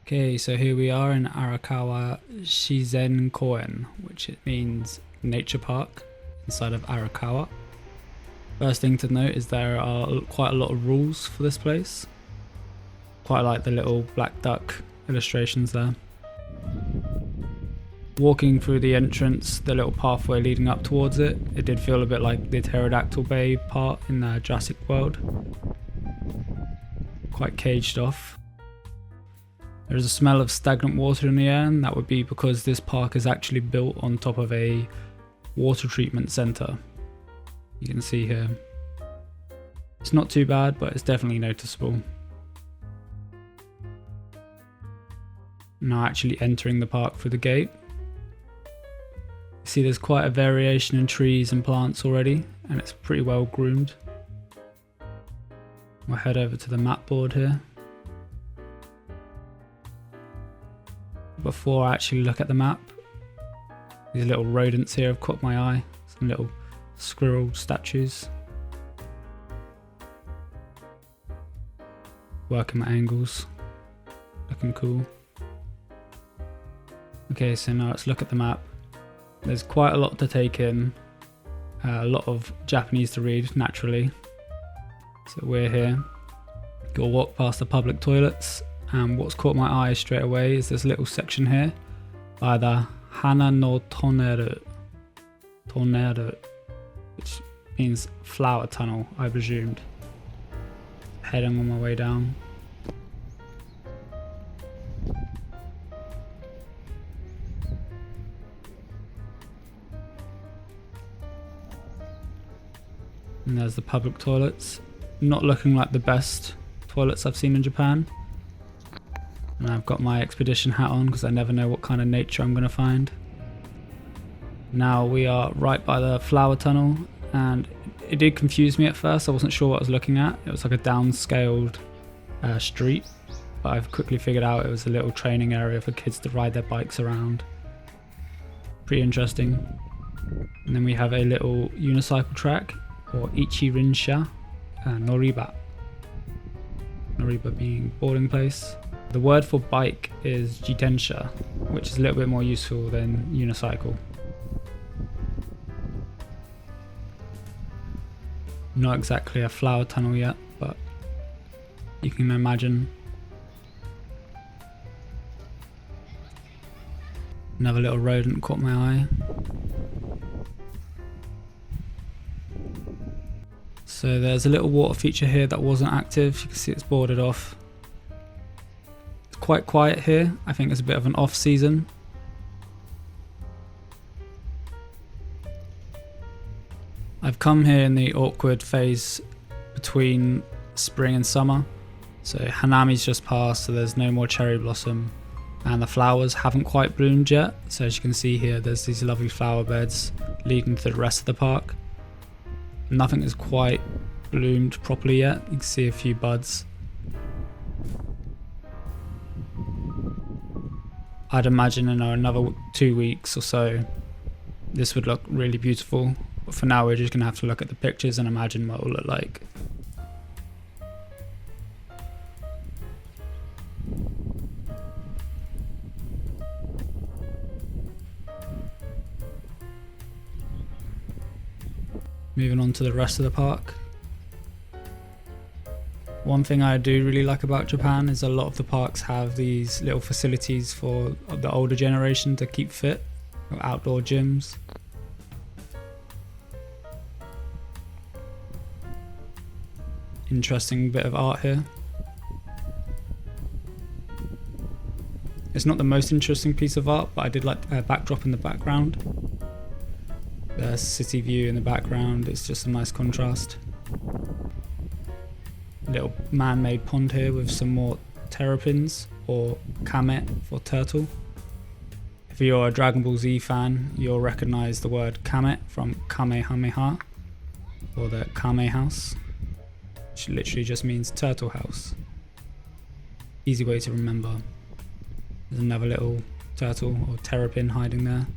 Okay, so here we are in Arakawa Koen, which it means nature park inside of Arakawa. First thing to note is there are quite a lot of rules for this place. Quite like the little black duck illustrations there. Walking through the entrance, the little pathway leading up towards it, it did feel a bit like the Pterodactyl Bay part in Jurassic World. Quite caged off. There's a smell of stagnant water in the air, and that would be because this park is actually built on top of a water treatment centre. You can see here. It's not too bad, but it's definitely noticeable. Now actually entering the park through the gate. You see there's quite a variation in trees and plants already, and it's pretty well groomed. We'll head over to the map board here. Before I actually look at the map, these little rodents here have caught my eye. Some little squirrel statues. Working my angles. Looking cool. Okay, so now let's look at the map. There's quite a lot to take in. A lot of Japanese to read, naturally. So we're here. Go walk past the public toilets. And what's caught my eye straight away is this little section here by the Hana no Toneru, which means flower tunnel, I presumed. Heading on my way down. And there's the public toilets. Not looking like the best toilets I've seen in Japan. And I've got my expedition hat on because I never know what kind of nature I'm going to find. Now we are right by the flower tunnel, and it did confuse me at first. I wasn't sure what I was looking at. It was like a downscaled street, but I've quickly figured out it was a little training area for kids to ride their bikes around. Pretty interesting. And then we have a little unicycle track, or Ichirinsha Noriba. Noriba being boarding place. The word for bike is jitensha, which is a little bit more useful than unicycle. Not exactly a flower tunnel yet, but you can imagine. Another little rodent caught my eye. So there's a little water feature here that wasn't active. You can see it's boarded off. Quite quiet here. I think it's a bit of an off season. I've come here in the awkward phase between spring and summer. So Hanami's just passed, so there's no more cherry blossom, and the flowers haven't quite bloomed yet. So as you can see here, there's these lovely flower beds leading to the rest of the park. Nothing is quite bloomed properly yet. You can see a few buds. I'd imagine in another 2 weeks or so, this would look really beautiful. But for now, we're just going to have to look at the pictures and imagine what it will look like. Moving on to the rest of the park. One thing I do really like about Japan is a lot of the parks have these little facilities for the older generation to keep fit, outdoor gyms. Interesting bit of art here. It's not the most interesting piece of art, but I did like a backdrop in the background. The city view in the background, it's just a nice contrast. Little man-made pond here with some more terrapins, or kame for turtle. If you're a Dragon Ball Z fan, you'll recognise the word kame from Kamehameha, or the Kame House, which literally just means turtle house. Easy way to remember. There's another little turtle or terrapin hiding there.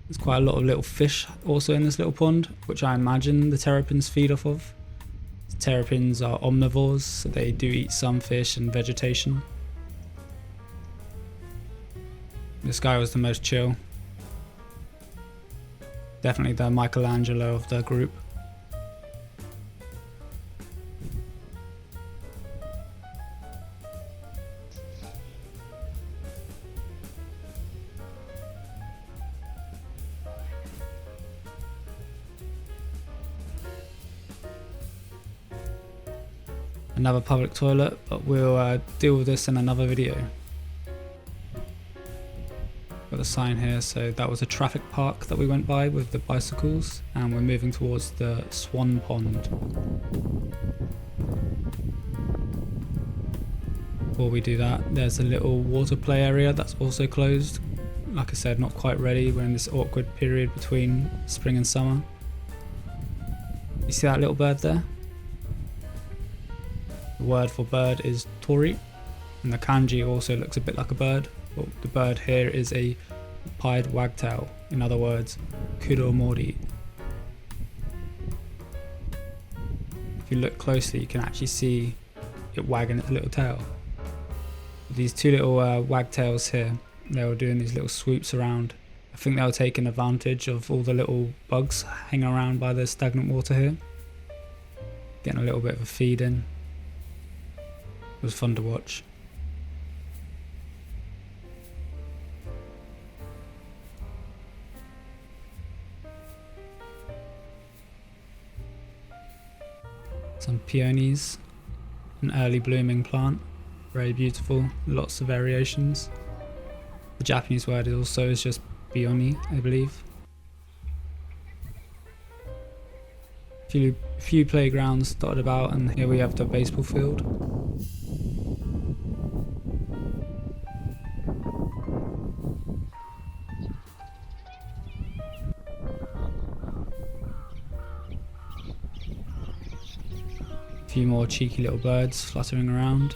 There's quite a lot of little fish also in this little pond, which I imagine the terrapins feed off of. Terrapins are omnivores, so they do eat some fish and vegetation. This guy was the most chill. Definitely the Michelangelo of the group. Another public toilet, but we'll deal with this in another video. Got a sign here, so that was a traffic park that we went by with the bicycles, and we're moving towards the Swan Pond. Before we do that, there's a little water play area that's also closed. Like I said, not quite ready. We're in this awkward period between spring and summer. You see that little bird there? The word for bird is tori, and the kanji also looks a bit like a bird. But the bird here is a pied wagtail, in other words, kuromori. If you look closely, you can actually see it wagging its little tail. These two little wagtails here, they were doing these little swoops around. I think they were taking advantage of all the little bugs hanging around by the stagnant water here. Getting a little bit of a feed in. It was fun to watch. Some peonies, an early blooming plant, very beautiful, lots of variations. The Japanese word also is just peony, I believe. A few playgrounds dotted about, and here we have the baseball field. A few more cheeky little birds fluttering around.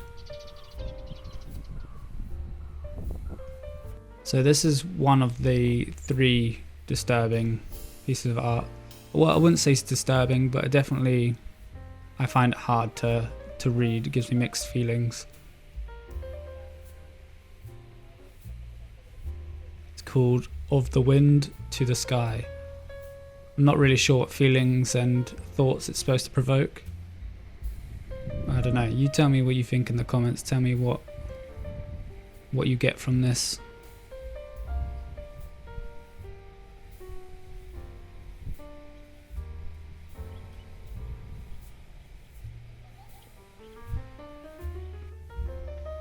So this is one of the 3 disturbing pieces of art. Well, I wouldn't say it's disturbing, but definitely I find it hard to read. It gives me mixed feelings. It's called Of the Wind to the Sky. I'm not really sure what feelings and thoughts it's supposed to provoke. I don't know. You tell me what you think in the comments. Tell me what you get from this.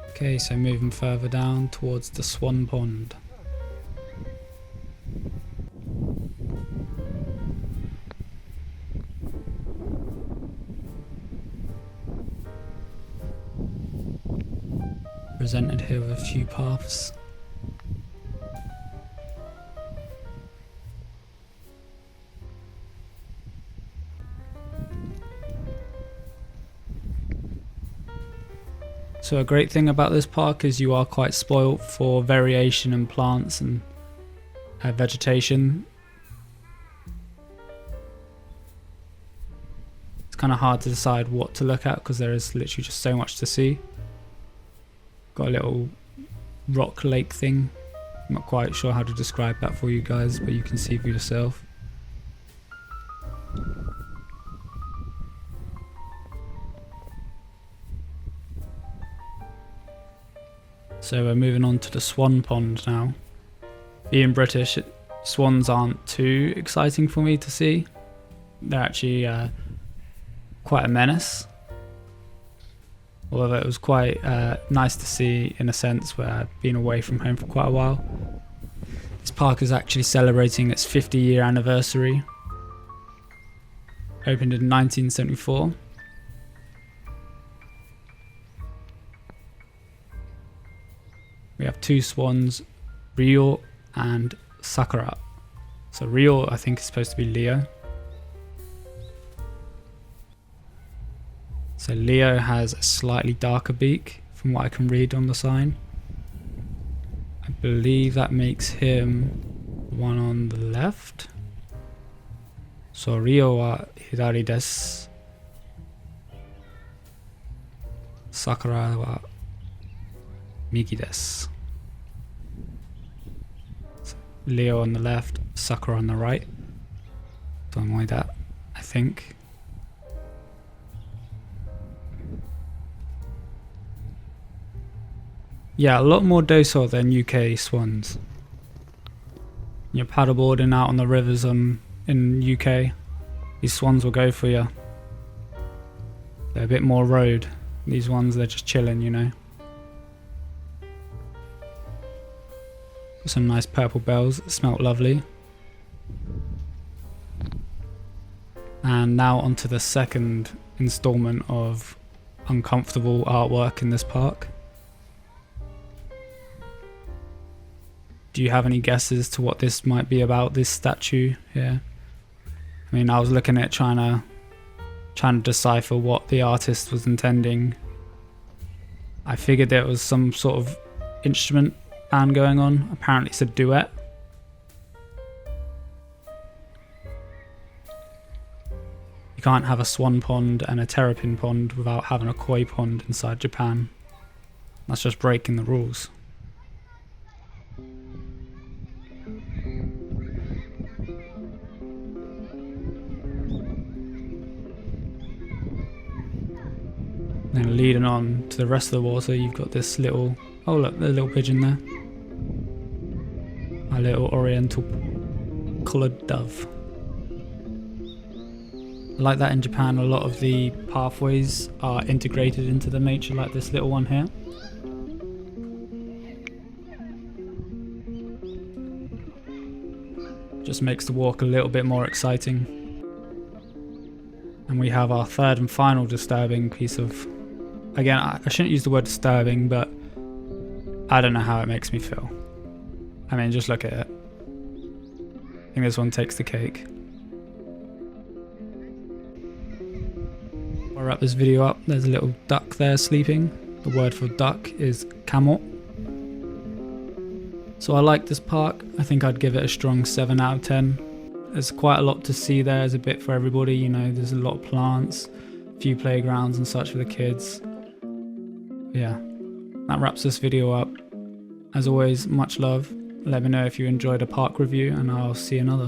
Okay, so moving further down towards the Swan Pond. Presented here with a few paths. So a great thing about this park is you are quite spoilt for variation in plants and vegetation. It's kind of hard to decide what to look at because there is literally just so much to see. Got a little rock lake thing. I'm not quite sure how to describe that for you guys, but you can see for yourself. So we're moving on to the Swan Pond now. Being British, swans aren't too exciting for me to see. They're actually quite a menace. Although it was quite nice to see in a sense where I've been away from home for quite a while. This park is actually celebrating its 50-year anniversary. Opened in 1974. We have 2 swans, Rio and Sakura. So Rio I think is supposed to be Leo. So Leo has a slightly darker beak from what I can read on the sign. I believe that makes him the one on the left. So Rio wa hidari desu. Sakura wa migi desu. Leo on the left, Sucker on the right. Something like that, I think. Yeah, a lot more docile than UK swans. You're paddleboarding out on the rivers in UK, these swans will go for you. They're a bit more road. These ones, they're just chilling, you know. Some nice purple bells that smelt lovely. And now onto the second installment of uncomfortable artwork in this park. Do you have any guesses to what this might be about, this statue here? I mean, I was looking at trying to decipher what the artist was intending. I figured there was some sort of instrument band going on. Apparently it's a duet. You can't have a swan pond and a terrapin pond without having a koi pond inside Japan. That's just breaking the rules. Then leading on to the rest of the water, you've got this little, oh look, the little pigeon there. A little oriental coloured dove. I like that in Japan, a lot of the pathways are integrated into the nature, like this little one here. Just makes the walk a little bit more exciting. And we have our third and final disturbing piece of, again, I shouldn't use the word disturbing, but I don't know how it makes me feel. I mean, just look at it. I think this one takes the cake. I'll wrap this video up. There's a little duck there sleeping. The word for duck is camel. So I like this park. I think I'd give it a strong 7 out of 10. There's quite a lot to see there. There's a bit for everybody, you know, there's a lot of plants, a few playgrounds and such for the kids. Yeah, that wraps this video up. As always, much love. Let me know if you enjoyed a park review and I'll see you another.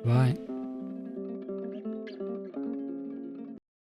Bye.